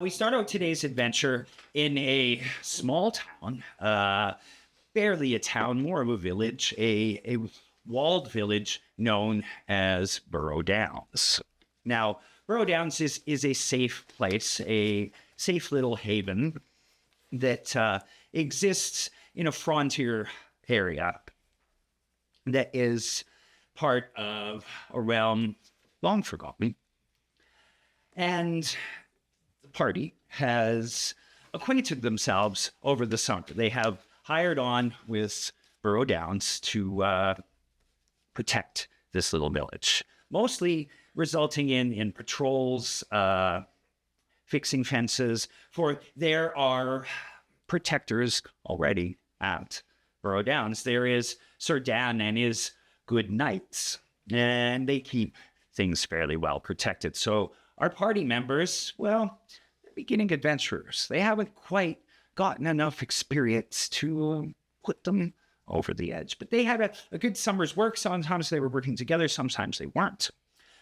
We start out today's adventure in a small town, barely a town, more of a village, a walled village known as Burrow Downs. Now, Burrow Downs is a safe place, a safe little haven that exists in a frontier area that is part of a realm long forgotten. And the party has acquainted themselves over the summer. They have hired on with Burrow Downs to protect this little village, mostly resulting in patrols, fixing fences, for there are protectors already at Burrow Downs. There is Sir Dan and his good knights, and they keep things fairly well protected. So our party members, well, they're beginning adventurers. They haven't quite gotten enough experience to put them over the edge, but they had a good summer's work. Sometimes they were working together, sometimes they weren't.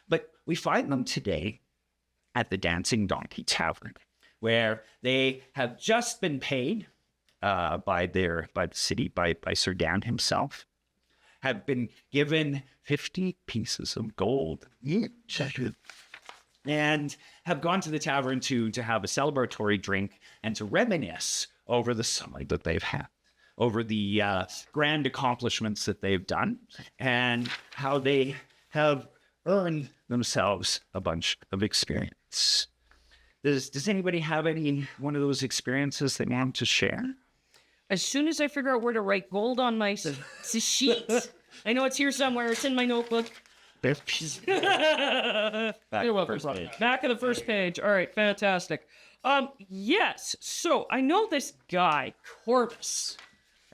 But we find them today at the Dancing Donkey Tavern, where they have just been paid by the city, by Sir Dan himself, have been given 50 pieces of gold each, and have gone to the tavern to have a celebratory drink and to reminisce over the summer that they've had, over the grand accomplishments that they've done, and how they have earned themselves a bunch of experience. Does anybody have any one of those experiences they want to share? As soon as I figure out where to write gold on my sheet, I know it's here somewhere. It's in my notebook. You're welcome. Back of the first page. All right, fantastic. Yes. So I know this guy, Corvus.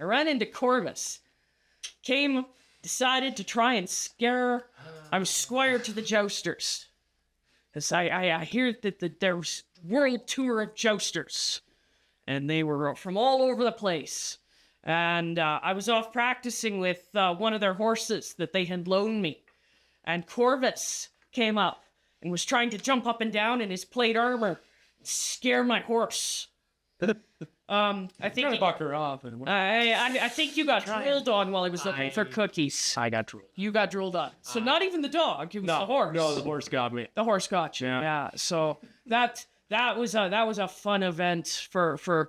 I ran into Corvus. Decided to try and scare Squire to the jousters. Because I hear that there was world tour of jousters. And they were from all over the place. And I was off practicing with one of their horses that they had loaned me. And Corvus came up and was trying to jump up and down in his plate armor, scare my horse. I think to buck her off. I think you got drilled on while he was looking for cookies. I got drilled. You got drilled on. So not even the dog, it was the horse. No, the horse got me. The horse got you. Yeah. So that was a fun event for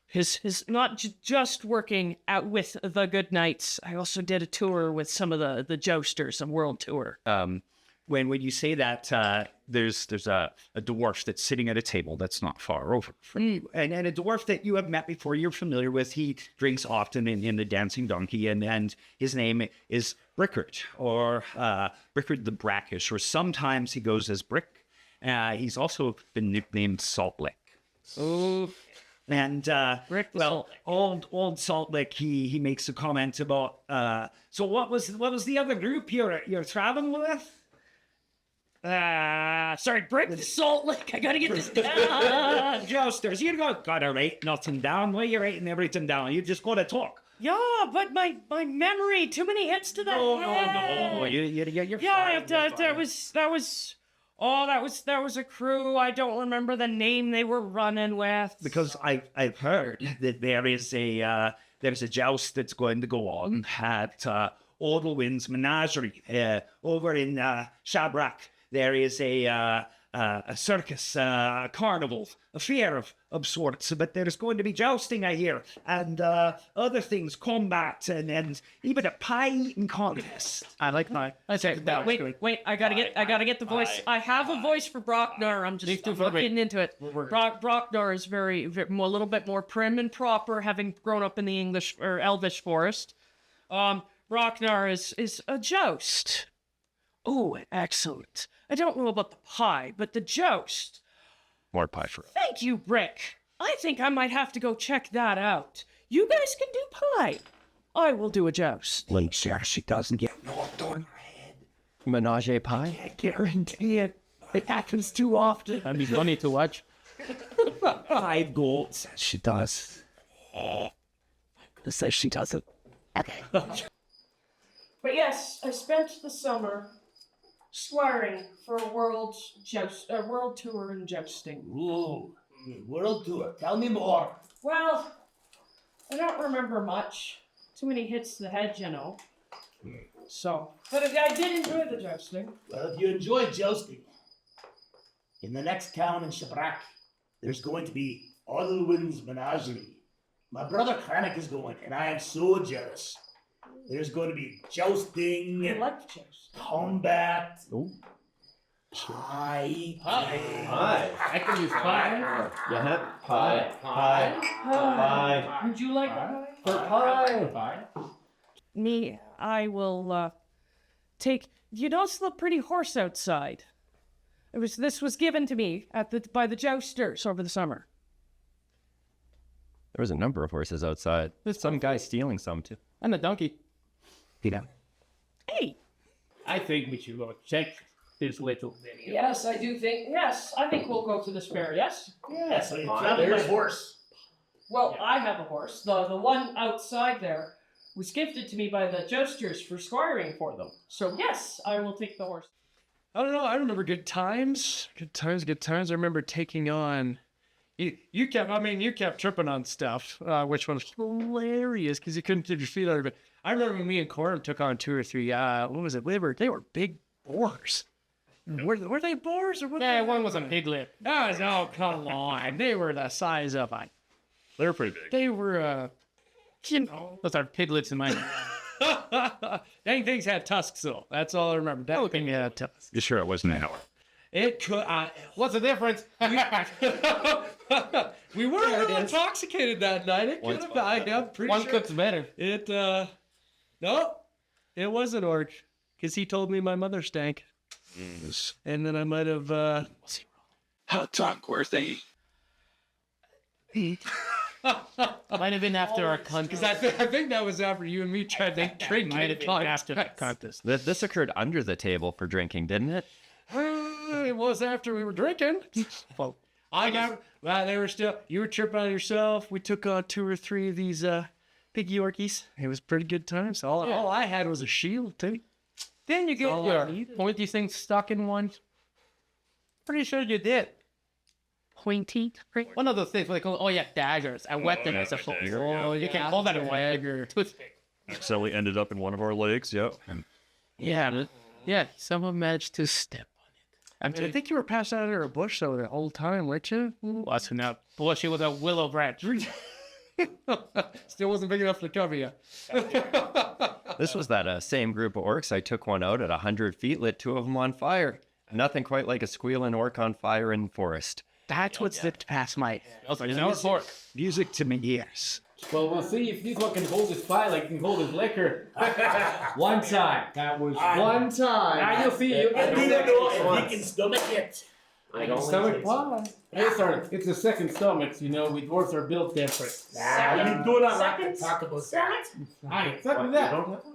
his not just working out with the good knights. I also did a tour with some of the jousters, a world tour. When you say that, there's a dwarf that's sitting at a table that's not far over from you, and a dwarf that you have met before, you're familiar with. He drinks often in the Dancing Donkey, and his name is Brickard, or Brickard the Brackish, or sometimes he goes as Brick. He's also been nicknamed Salt Lick. Oh. And old Salt Lick, he makes a comment about. So what was the other group you're traveling with? Sorry, Brick the Salt Lick. I gotta get this down. Jousters, you gotta write nothing down. Why you writing everything down? You just gotta talk. Yeah, but my memory, too many hits to that. No. You're fine. That was a crew. I don't remember the name they were running with. Because I've heard that there's a joust that's going to go on at Odalwin's Menagerie over in Shabrak. There is a circus, a carnival, a fair of sorts, but there's going to be jousting, I hear, and other things, combat, and even a pie-eating contest. I like pie. I say that. Wait! I gotta get the voice. I have a voice for Brocknar. I'm getting into it. Brocknar is a little bit more prim and proper, having grown up in the English or Elvish forest. Brocknar is a joust. Oh, excellent. I don't know about the pie, but the joust. More pie for us. Thank you, Brick. I think I might have to go check that out. You guys can do pie. I will do a joust. Make sure she doesn't get knocked on her head. Menage a pie? I guarantee it. It happens too often. That'd be funny to watch. 5 gold says she does. It says she doesn't. Okay. But yes, I spent the summer swearing for a world tour in jousting. Ooh. World tour. Tell me more. Well, I don't remember much. Too many hits to the head, you know. So, but I did enjoy the jousting. Well, if you enjoy jousting, in the next town in Shipwreck, there's going to be Odilwyn's Menagerie. My brother Kranich is going, and I am so jealous. There's going to be jousting, I like the joust. combat, Ooh. pie. Pie. I can use pie. Yeah. Pie. Pie. Pie. Would you like a pie? For pie. Me, I will take. You notice the pretty horse outside? This was given to me by the jousters over the summer. There was a number of horses outside. There's some guy stealing some too. And a donkey. Hey. I think we should go check this little video. Yes, I do think. Yes, I think we'll go to this fair. Yes. Yeah, so you travel by horse. Well, I have a horse. The one outside there was gifted to me by the jousters for squiring for them. So yes, I will take the horse. I don't know. I remember good times. Good times. I remember taking on. You kept tripping on stuff, which was hilarious because you couldn't get your feet out of it. I remember when me and Corum took on 2 or 3. What was it? They were big boars. Were they boars or what? Yeah, one was a piglet. Oh, come on. They were the size of They were pretty big. They were, Those are piglets in my dang things had tusks though. That's all I remember. That thing had tusks. You sure it wasn't an hour? It could. What's the difference? We were a little intoxicated that night. It could have died. I'm pretty One sure. cooks better. It, no, it was an orc. Because he told me my mother stank. And then I might have, How drunk were they? Might have been after our because contest. I think that was after you and me tried to drink. Might have been after the contest. This occurred under the table for drinking, didn't it? It was after we were drinking. Well, I got. Well, they were still. You were tripping on yourself. We took on 2 or 3 of these piggy Yorkies. It was pretty good times. All I had was a shield too. Didn't you get all I your needed. pointy thing stuck in one? Pretty sure you did. Pointy. One of those things where they call, daggers. A weapon, I suppose. Oh, you can call that a dagger. Toothpick. Accidentally ended up in one of our legs. Yep. Yeah, someone managed to step on it. I think you were passed out under a bush though the whole time, weren't you? Wasn't a bush, it was a willow branch. Still wasn't big enough to cover you. This was that same group of orcs. I took one out at 100 feet, lit 2 of them on fire. Nothing quite like a squealing orc on fire in forest. That's what slipped past my head. I was like, no, it's pork. Music to my ears. Well, we'll see if this one can hold his pie like he can hold his liquor. One time. That was one time. Now you'll see. You'll I get do the not know second if he can stomach it. I can stomach pie. It's the second stomachs, you know. We dwarfs are built different. You do not like to talk about that. Aye, exactly that.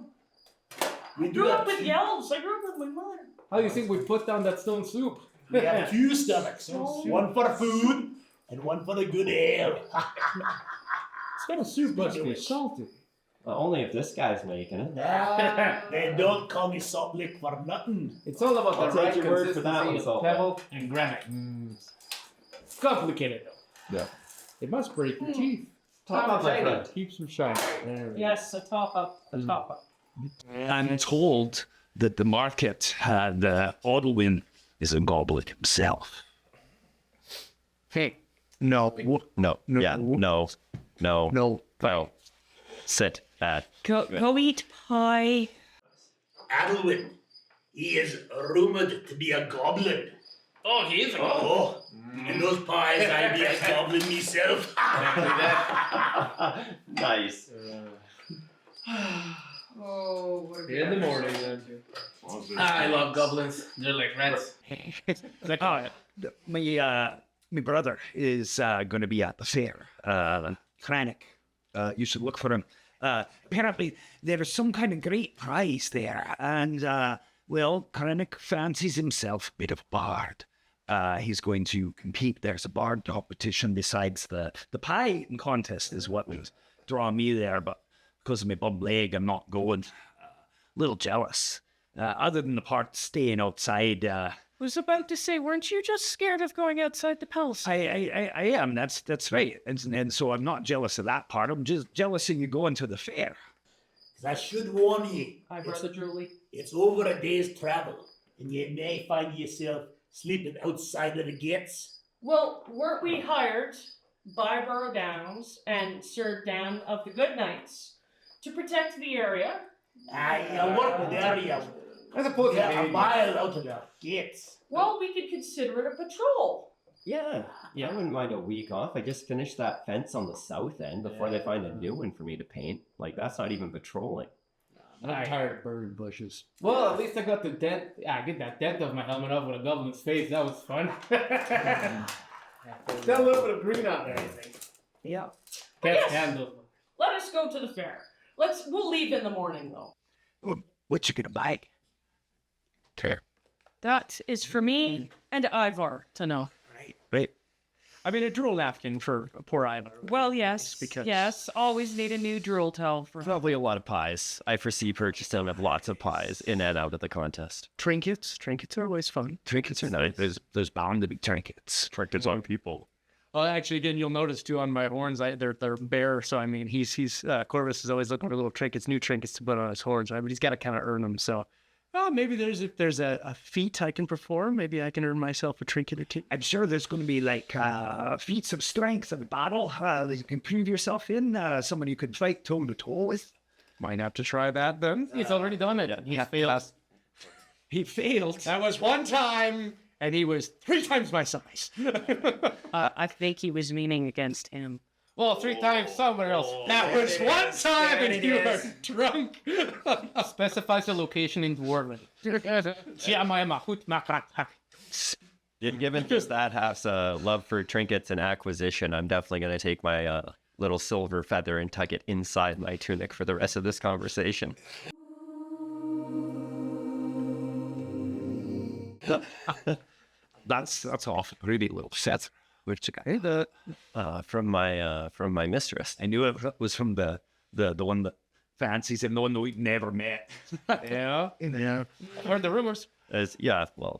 We do Grew up have with two, the elves. I grew up with my mother. How do you think we put down that stone soup? we have 2 stomachs. One for food and one for the good ale. It's got a soup, but it's salty. Well, only if this guy's making it. They don't call me salt lick for nothing. It's all about I'll the right take your word for that consistency one, of Salt. pebble and granite. It's complicated though. Yeah. It must break your teeth. Top up, my friend. Keeps them shiny. There we go. Yes, a top up. A top up. I'm told that the market had Odilwyn is a goblin himself. Hey, No. No. Yeah. No. No. No. No. Sit. Go eat pie. Adilwyn, he is rumored to be a goblin. Oh, he is a Oh, and those pies, I be a goblin myself. Nice. Oh, what In the morning, I love goblins. They're like rats. My brother is going to be at the fair. Kranich. You should look for him. Apparently, there's some kind of great prize there. And, Kranich fancies himself a bit of a bard. He's going to compete. There's a bard competition besides the pie eating contest is what was drawing me there. But because of my bum leg, I'm not going. A little jealous. Other than the part staying outside, was about to say, weren't you just scared of going outside the palace? I am. That's right. And so I'm not jealous of that part. I'm just jealous of you going to the fair. 'Cause I should warn you. Hi, Brother Julie. It's over a day's travel, and you may find yourself sleeping outside of the gates. Well, weren't we hired by Burrow Downs and Sir Dan of the Good Knights to protect the area? I work with the area. As opposed to A mile out of the gates. Well, we could consider it a patrol. Yeah, I wouldn't mind a week off. I just finished that fence on the south end before they find a new one for me to paint. Like, that's not even patrolling. I'm tired of burning bushes. Well, at least I got the dent. I get that dent off my helmet off with a goblin's face. That was fun. Got a little bit of green on there, I think. Yeah. Can't Yes. stand those. Let us go to the fair. We'll leave in the morning, though. What you gonna buy? Fair. That is for me and Ivar to know. Right. I mean, a drool napkin for a poor Ivar. Well, yes. Because- Yes, always need a new drool towel for Probably a lot of pies. I foresee purchasing of lots of pies in and out of the contest. Trinkets are always fun. Trinkets are nice. There's bound to be trinkets. Trinkets on people. Well, actually, again, you'll notice too on my horns, they're bare. So I mean, Corvus is always looking for little trinkets, new trinkets to put on his horns, right? But he's got to kind of earn them. So, maybe there's a feat I can perform. Maybe I can earn myself a trinket or two. I'm sure there's going to be like feats of strength of battle that you can prove yourself in. Someone you could fight toe to toe with. Might have to try that then. He's already done it. He failed. He failed. That was one time, and he was 3 times my size. I think he was meaning against him. Well, 3 times somewhere else. That was one time, and you were drunk. Specifies the location in Dwarven. Given just that half's love for trinkets and acquisition, I'm definitely going to take my little silver feather and tuck it inside my tunic for the rest of this conversation. That's awful. Really little set. Which guy? From my mistress. I knew it was from the one that fancies him, the one that we've never met. Yeah. Heard the rumors. Haskell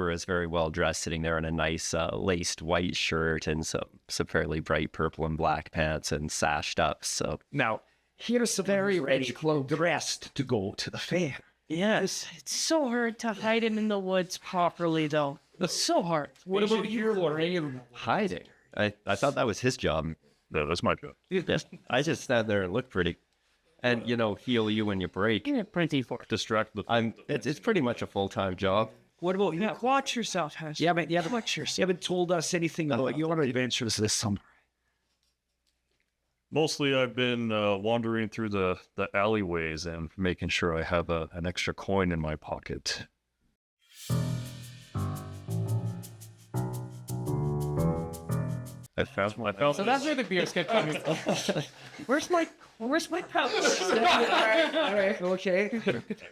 is very well dressed, sitting there in a nice laced white shirt and some fairly bright purple and black pants and sashed up. So Now, here's some very ready dressed to go to the fair. Yes, it's so hard to hide him in the woods properly, though. It's so hard. What about you, Lorraine? hiding. I thought that was his job. No, that's my job. I just stand there and look pretty, and heal you when you break. Yeah, pretty for it. Distract the. It's pretty much a full-time job. What about you? Yeah, watch yourself, Hash. You haven't told us anything about your adventures this summer. Mostly, I've been wandering through the alleyways and making sure I have an extra coin in my pocket. I found my. So that's where the beers get coming from. Where's my pouch? All right, okay.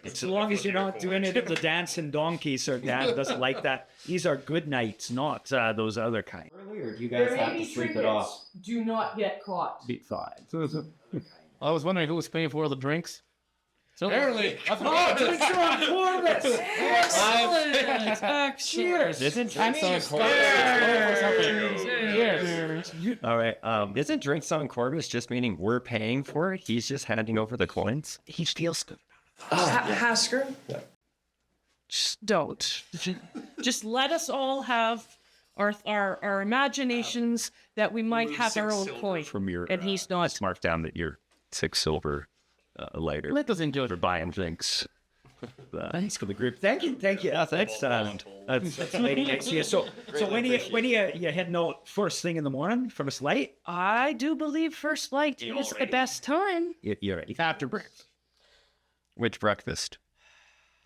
As long as you're not doing it at the dancing donkeys, or Dad doesn't like that. These are good nights, not those other kind. Earlier, you guys have to sleep it off. Do not get caught. Be fine. I was wondering who was paying for all the drinks. So Apparently. Cheers. Isn't I drinks need on to start Corvus? Cheers. All right. Isn't drinks on Corvus just meaning we're paying for it? He's just handing over the coins. He feels good. Hasker? Just don't. Just let us all have our imaginations that we might have our own coin. From your And he's not. mark down that you're 6 silver later Let us enjoy for it. buying drinks. Thanks for the group. Thank you. Yeah, thanks. That's lady next to you. So when you heading out first thing in the morning, first light? I do believe first light is the best time. You're ready. After breakfast. Which breakfast?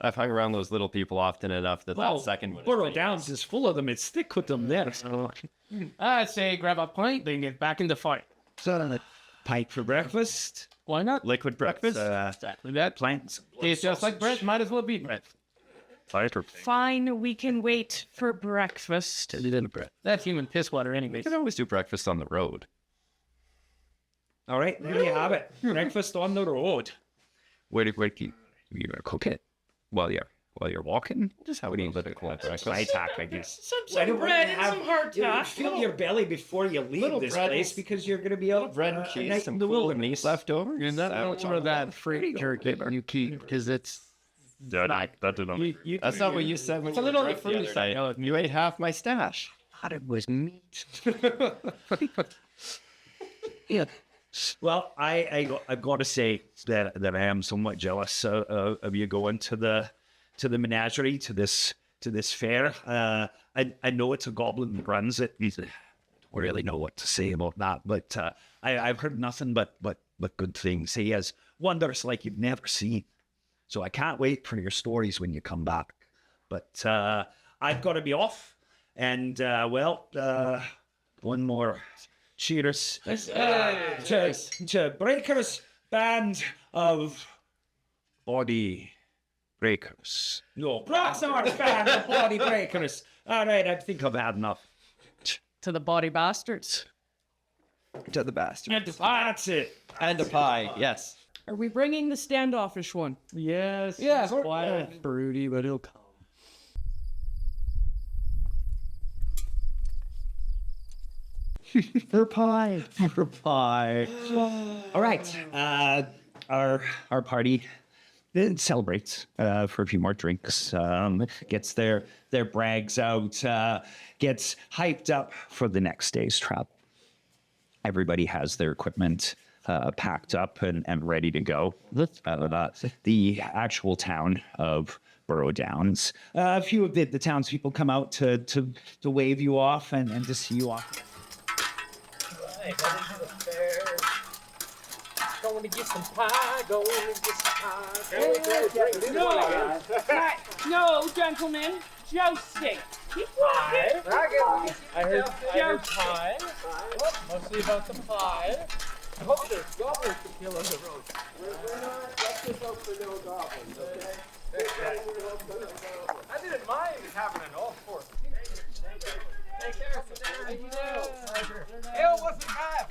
I've hung around those little people often enough that that second one. Burrow Downs is full of them. It's thick with them there. So, I'd say grab a pint, then get back in the fight. pike for breakfast. Why not? Liquid breakfast? Exactly that. Plants. Tastes just like bread. Might as well be bread. Fight or Fine, we can wait for breakfast. That's human piss water anyways. You can always do breakfast on the road. All right, there you have it. Breakfast on the road. Where do you cook it? Well, yeah. while you're walking. Just have a little bit of cold breakfast. My tactic is Some bread and some hardtack. fill your belly before you leave this place because you're going to be out Bread and cheese, some cool meat left over. And not some of that free jerky you keep because it's Yeah, that didn't. That's not what you said when It's a you little were on the drunk fruity the other night. You ate half my stash. thought it was meat. Yeah. Well, I've got to say that I am somewhat jealous of you going to the menagerie, to this fair. I know it's a goblin that runs it. I don't really know what to say about that, but I've heard nothing but good things. He has wonders like you've never seen. So I can't wait for your stories when you come back. But I've got to be off, and one more. Cheers. To Breakers Band of Bawdy Breakers. No, Broxard Band of Bawdy Breakers. All right, I think I've had enough. To the Bawdy Bastards. To the bastard. That's it. And a pie, yes. Are we bringing the standoffish one? yes, Yeah, it's quiet, broody, but it'll come. For pie. For pie. All right. Our party then celebrates for a few more drinks. Gets their brags out. Gets hyped up for the next day's travel. Everybody has their equipment packed up and ready to go. The actual town of Burrow Downs. A few of the townspeople come out to wave you off and to see you off. Going to get some pie, going to get some pie. No, gentlemen, jousting. Pie. I heard pie. Mostly about the pie. I hope there's goblins to kill on the road. We're not justice out for no goblins, okay? I didn't mind having an all four. Take care. Thank you. Ale wasn't bad.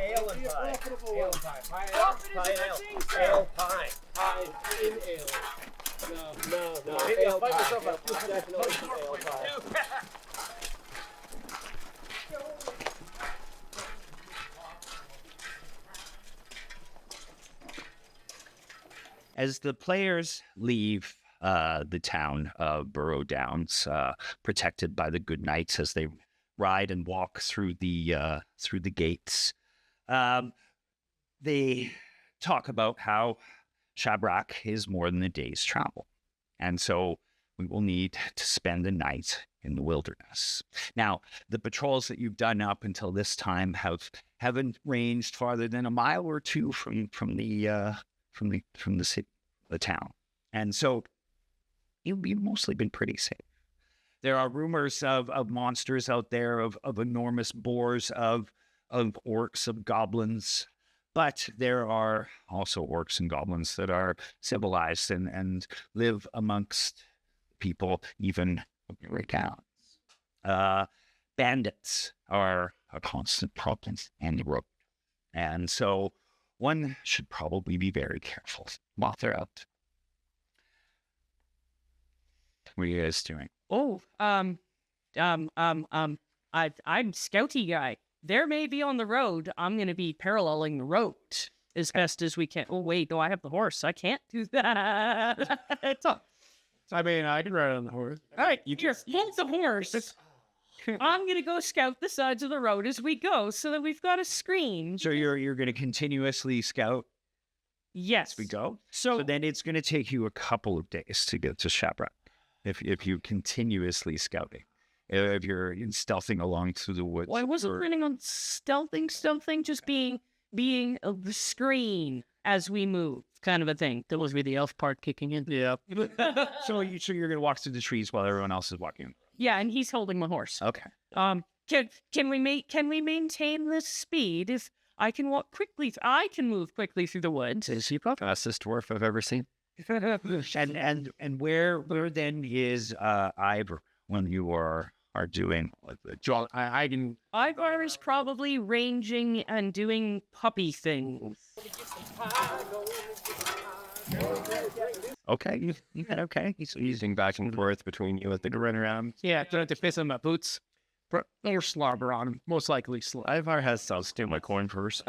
Ale and pie. Ale and pie. Pie and ale. Ale pie. Pie in ale. No. Ale pie. Definitely ale pie. As the players leave the town of Burrow Downs, protected by the good knights as they ride and walk through the gates, they talk about how Shabrak is more than a day's travel, and so we will need to spend the night in the wilderness. Now, the patrols that you've done up until this time haven't ranged farther than a mile or two from the city, the town, and so you've mostly been pretty safe. There are rumors of monsters out there, of enormous boars, of orcs, of goblins, but there are also orcs and goblins that are civilized and live amongst people, even right now. Bandits are a constant problem on the road, and so one should probably be very careful while they're out. What are you guys doing? Oh, I'm scouty guy. There may be on the road. I'm gonna be paralleling the road as best as we can. Oh wait, no, I have the horse. I can't do that. I mean, I can ride on the horse. All right, you just hold the horse. I'm gonna go scout the sides of the road as we go, so that we've got a screen. So you're going to continuously scout Yes, as we go. So, So then it's going to take you a couple of days to get to Shabrak if you continuously scouting. If you're stealthing along through the woods. well, I wasn't planning on stealthing, just being the screen as we move, kind of a thing. That must be the elf part kicking in. Yeah. So you're going to walk through the trees while everyone else is walking. Yeah, and he's holding my horse. Okay. Can we maintain this speed? If I can walk quickly, I can move quickly through the woods. Is he the fastest dwarf I've ever seen? And where then is Ivor when you are doing John, I can. Ivar is probably ranging and doing puppy things. Okay, okay. He's Easing back and forth between you and the run around. Yeah, don't have to piss on my boots. Or slobber on them. Most likely slobber. Ivar has some. Steal my coin first.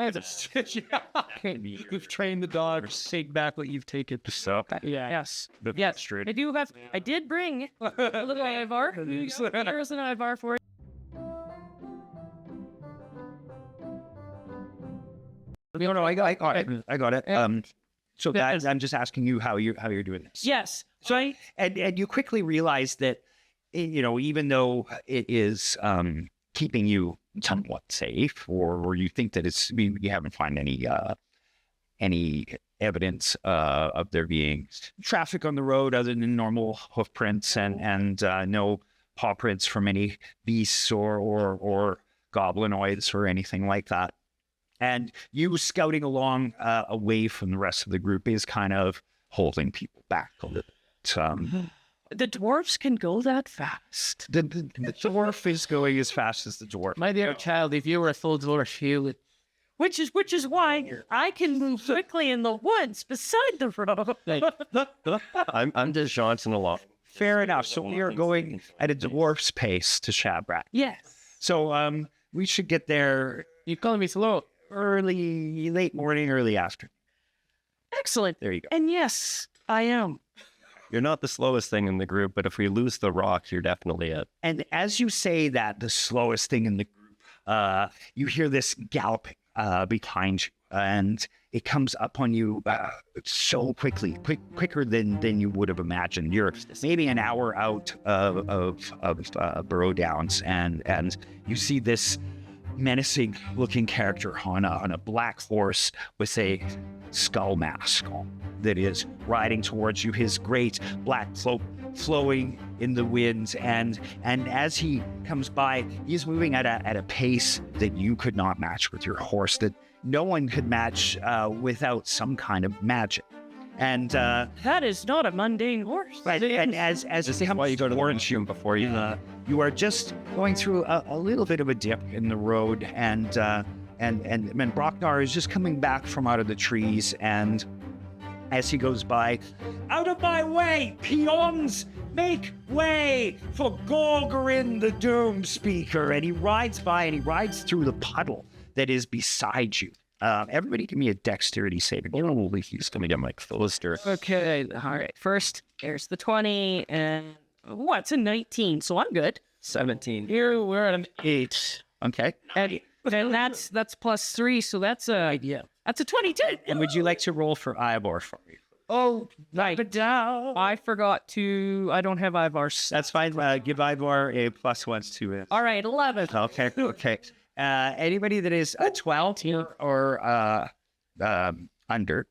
You've trained the dog. Take back what you've taken. So, Yeah. Yes. bit Yes. frustrated. I did bring a little Ivar. Here's an Ivar for you. No, I got it. I got it. So Yeah. that I'm just asking you how you're doing this. Yes. So And you quickly realize that, even though it is keeping you somewhat safe, or you think that you haven't found any evidence of there being traffic on the road other than normal hoof prints and no paw prints from any beasts or goblinoids or anything like that. And you scouting along away from the rest of the group is kind of holding people back a little bit. the dwarves can go that fast. The dwarf is going as fast as the dwarf. My dear child, if you were a full dwarf, you would. Which is why I can move quickly in the woods beside the road. I'm just jaunting along. Fair enough. So we are going at a dwarf's pace to Shabrak. Yes. So we should get there You calling me slow? late morning, early afternoon. Excellent. There you go. And yes, I am. You're not the slowest thing in the group, but if we lose the rock, you're definitely it. And as you say that, the slowest thing in the group, you hear this galloping behind you, and it comes up on you so quickly, quicker than you would have imagined. You're maybe an hour out of Burrow Downs, and you see this menacing-looking character on a black horse with a skull mask on that is riding towards you. His great black cloak flowing in the wind, and as he comes by, he's moving at a pace that you could not match with your horse, that no one could match without some kind of magic. And That is not a mundane horse. right, and as This it is comes why you go to the towards you, before you. you are just going through a little bit of a dip in the road, and Brocknar is just coming back from out of the trees, and as he goes by, out of my way, peons, make way for Gorgorin the Doom Speaker, and he rides by and he rides through the puddle that is beside you. Everybody give me a dexterity saving. Holy, he's gonna get my closer. Okay. All right. First, there's the 20, and what's a 19? So I'm good. 17. Here we're at an 8. Okay. And that's +3, so that's a 22. And would you like to roll for Ivor for me? Oh, right. I forgot to. I don't have Ivar's. That's fine. Give Ivor a +1 to it. All right, 11. Okay. Okay. Anybody that is a 12 or under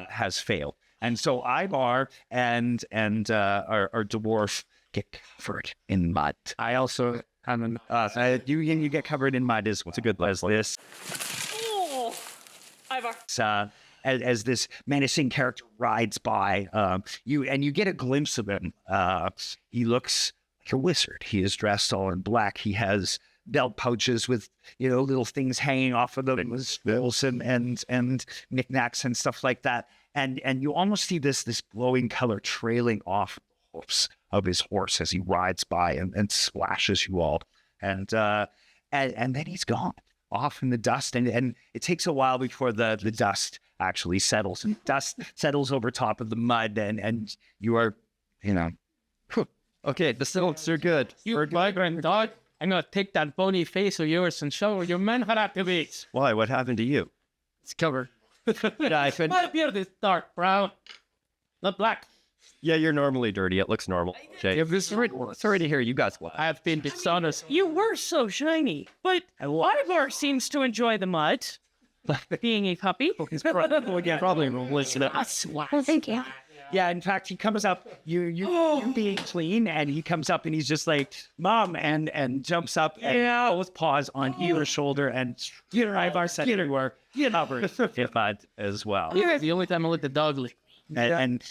has failed, and so Ivar and our dwarf get covered in mud. I also have an. You get covered in mud as well. It's a good list. Oh, Ivar. As this menacing character rides by, you get a glimpse of him. He looks like a wizard. He is dressed all in black. He has belt pouches with little things hanging off of them, spills and knickknacks and stuff like that. And you almost see this glowing color trailing off the hoofs of his horse as he rides by and splashes you all. And then he's gone off in the dust. And it takes a while before the dust actually settles. And dust settles over top of the mud, and you are, Okay, the silks are good. You migrant dog. I'm gonna take that bony face of yours and show your men how to activate. Why? What happened to you? It's covered. I said, My beard is dark brown, not black. yeah, you're normally dirty. It looks normal. Jay. Sorry to hear you guys laugh. I have been dishonest. You were so shiny, but Ivar seems to enjoy the mud. Being a puppy. Probably listening. Yeah, in fact, he comes up, you being clean, and he comes up and he's just like, Mom, and jumps up and both paws on either shoulder, and Ivar said you were covered in mud as well. Yeah, the only time I let the dog lick. And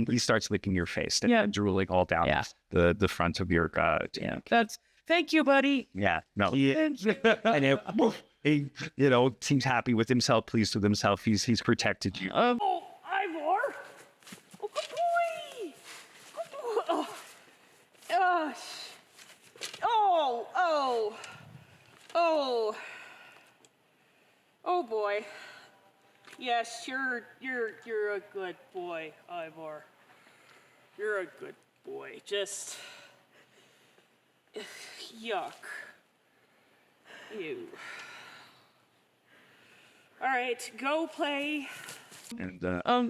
he starts licking your face and drooling all down the front of your Thank you, buddy. no. He seems happy with himself, pleased with himself. He's protected you. Ivor, Yes, you're a good boy, Ivor. You're a good boy. Just yuck. Ew. All right, go play. And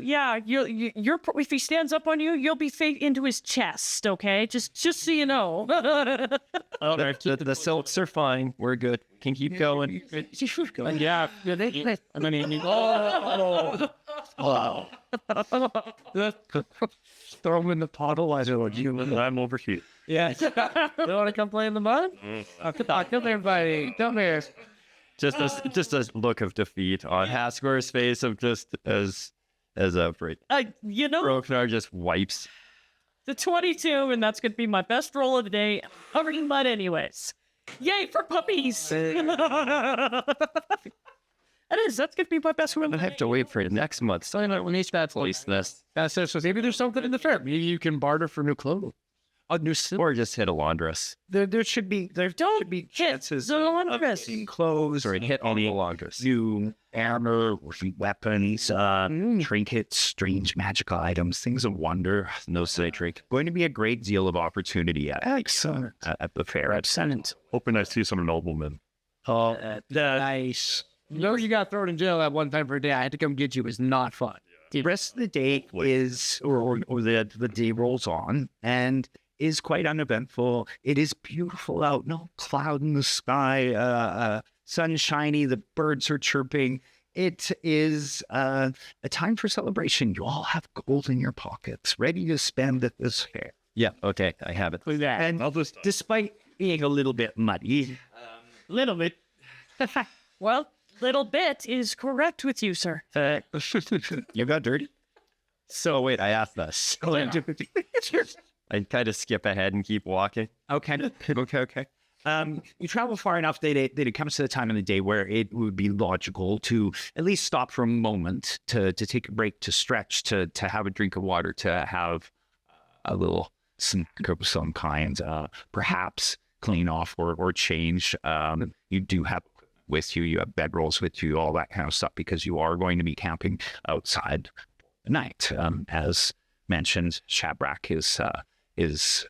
Yeah, you're if he stands up on you, you'll be into his chest. Okay, just so you know. The silks are fine. We're good. Can keep going. Yeah. And then throw him in the puddle. I don't know. I'm over here. Yeah. You want to come play in the mud? Come here, buddy. Come here. Just a look of defeat on Hascor's face of just as a You know, Broknar just wipes. the 22, and that's gonna be my best roll of the day. Covered in mud, anyways. Yay for puppies! That is. That's gonna be my best roll. I have to wait for next month. So I know when he's at least this. So maybe there's something in the fair. Maybe you can barter for new clothes. A new Or just hit a laundress. there should be chances the laundress. in clothes Or hit on the laundress. new armor, or weapons, trinkets, strange magical items, things of wonder. No say drink. Going to be a great deal of opportunity at the fair. Excellent. Hoping I see some noblemen. Nice. You know, you got thrown in jail that one time for a day. I had to come get you. It was not fun. The rest of the day is, or the day rolls on, and is quite uneventful. It is beautiful out, no cloud in the sky, sun shiny, the birds are chirping. It is a time for celebration. You all have gold in your pockets, ready to spend at this fair. Yeah, okay, I have it. And despite being a little bit muddy, Little bit. Well, little bit is correct with you, sir. you got dirty. So wait, I asked this. I kind of skip ahead and keep walking. Okay. You travel far enough that it comes to the time of the day where it would be logical to at least stop for a moment to take a break, to stretch, to have a drink of water, to have a little snack of some kind, perhaps clean off or change. You do have with you, you have bedrolls with you, all that kind of stuff, because you are going to be camping outside at night. As mentioned, Shabrak is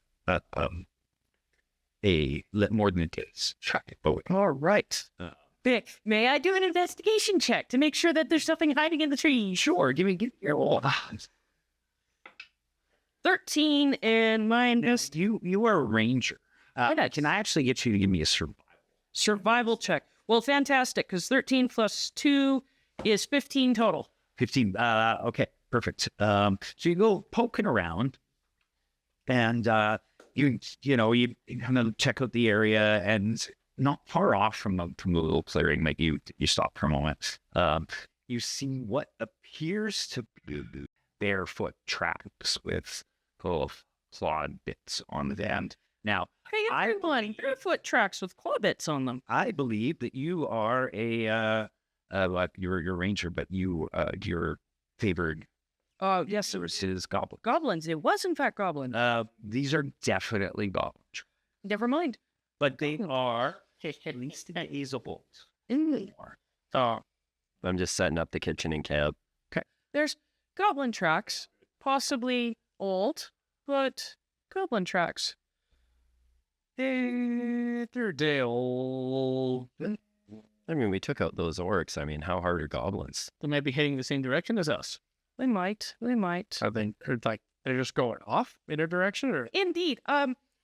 more than a day's track. All right. Vic, may I do an investigation check to make sure that there's nothing hiding in the trees? Sure, give me your roll. 13 and mine is You are a ranger. Can I actually get you to give me a survival check. Well, fantastic, because 13 plus 2 is 15 total. 15? Okay, perfect. So you go poking around, and you kind of check out the area, and not far off from the little clearing, like you stop for a moment. You see what appears to be barefoot tracks with little clawed bits on the end. Now, Hey, everyone, barefoot tracks with claw bits on them. I believe that you are you're a ranger, but your favored Yes, source is goblin. goblins. It was, in fact, goblin. These are definitely goblins, Never mind. but they are at least invisible. I'm just setting up the kitchen and cab. There's goblin tracks, possibly old, but goblin tracks. They're day old. I mean, we took out those orcs. I mean, how hard are goblins? They might be heading the same direction as us. They might. I think they're just going off in a direction, or Indeed.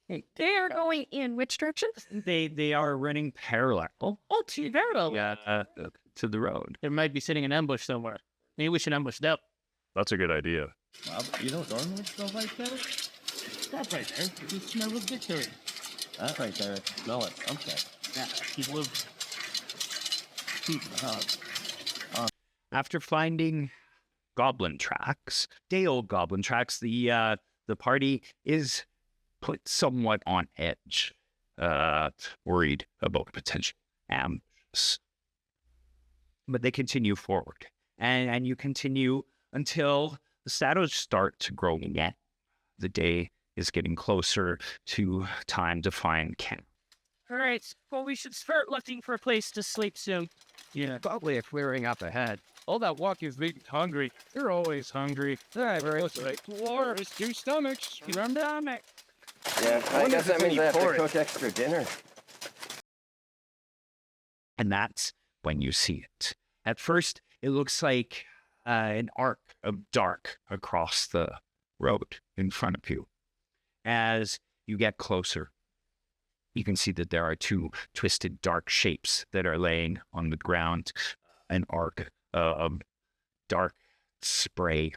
They are going in which direction? They are running parallel. Oh, to Verdo. To the road. they might be sitting in ambush somewhere. Maybe we should ambush them. That's a good idea. You don't normally smell like that? That right there. You smell of victory. That right there. Smell it. Okay. Yeah. Keep moving. After finding goblin tracks, day-old goblin tracks, the party is put somewhat on edge, worried about potential ambush. But they continue forward, and you continue until the shadows start to grow again. The day is getting closer to time to find camp. All right. Well, we should start looking for a place to sleep soon. Yeah, probably a clearing up ahead. All that walk is making hungry. You're always hungry. That's right. War is two stomachs. Remember that? Yeah, I guess that means I have to cook extra dinner. And that's when you see it. At first, it looks like an arc of dark across the road in front of you. As you get closer, you can see that there are two twisted dark shapes that are laying on the ground, an arc of dark spray,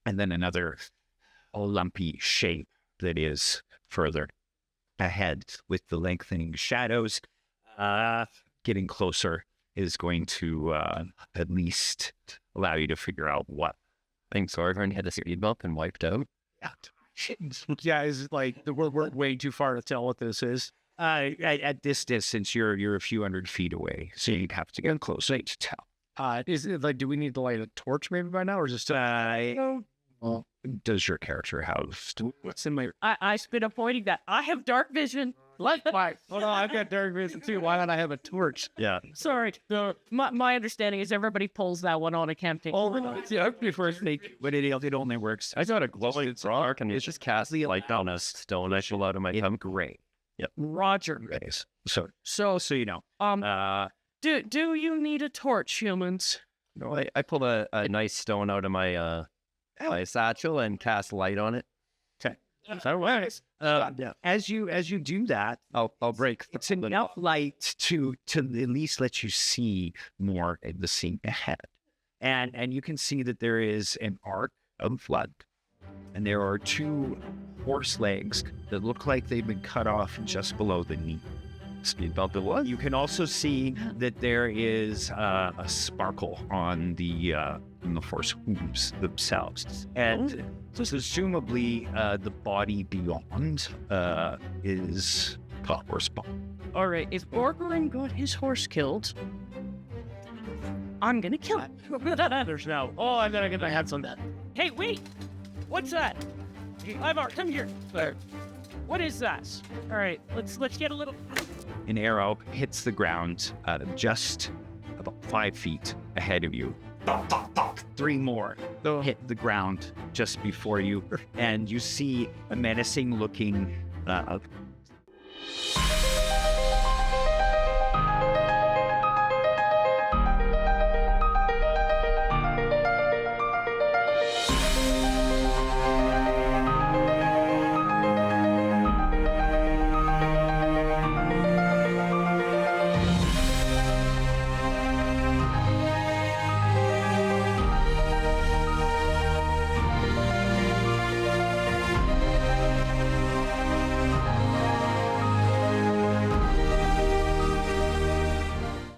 and then another lumpy shape that is further ahead with the lengthening shadows. Getting closer is going to at least allow you to figure out what. Thanks, Orvern had a speed bump and wiped out. Yeah, is like we're way too far to tell what this is. At this distance, you're a few hundred feet away, so you'd have to get closer to tell. Is it like, do we need to light a torch maybe by now, or is it still? Well, does your character have? What's in my? I spit up pointing that. I have dark vision. Likewise. Oh no, I've got dark vision too. Why don't I have a torch? Yeah. Sorry. My understanding is everybody pulls that one on a campaign. Oh, yeah, before snake. But it only works. I got a glowing rock and it's just cast the light on a stone I pull out of my thumb. Great. Roger. Grace. So you know. Do you need a torch, humans? No, I pulled a nice stone out of my my satchel and cast light on it. So works. As you do that, I'll break. it's enough light to at least let you see more of the scene ahead, and you can see that there is an arc of blood, and there are two horse legs that look like they've been cut off just below the knee. Speed bump it was. You can also see that there is a sparkle on the horse hooves themselves, and presumably the body beyond is a horse body. All right. If Orgrin got his horse killed, I'm gonna kill him. There's no. Oh, I'm gonna get my hands on that. Hey, wait! What's that? Ivar, come here. There. What is that? All right, let's get a little. An arrow hits the ground just about 5 feet ahead of you. 3 more hit the ground just before you, and you see a menacing-looking